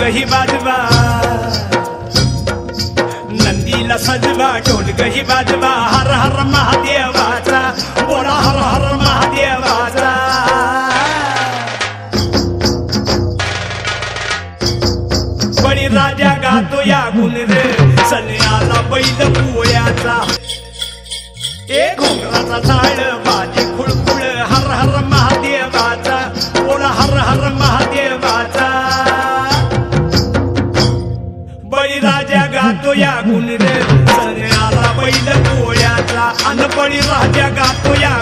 गही वाजवा, नंदीला सजवा ढोल गही वाजवा, हर हर महादेवाचा बोला हर हर महादेवाचा। बळीराजा गातो या गुण रे, सन्याला बैल पोळ्याचा, एक घोंगराचा झाड बाजे खुळखुळ, हर हर महादेवाचा बोला हर हर महादेवाचा। बळीराजा गातो या गुण रे, सन्याला बैल पोळ्याचा, अन बळीराजा गातो या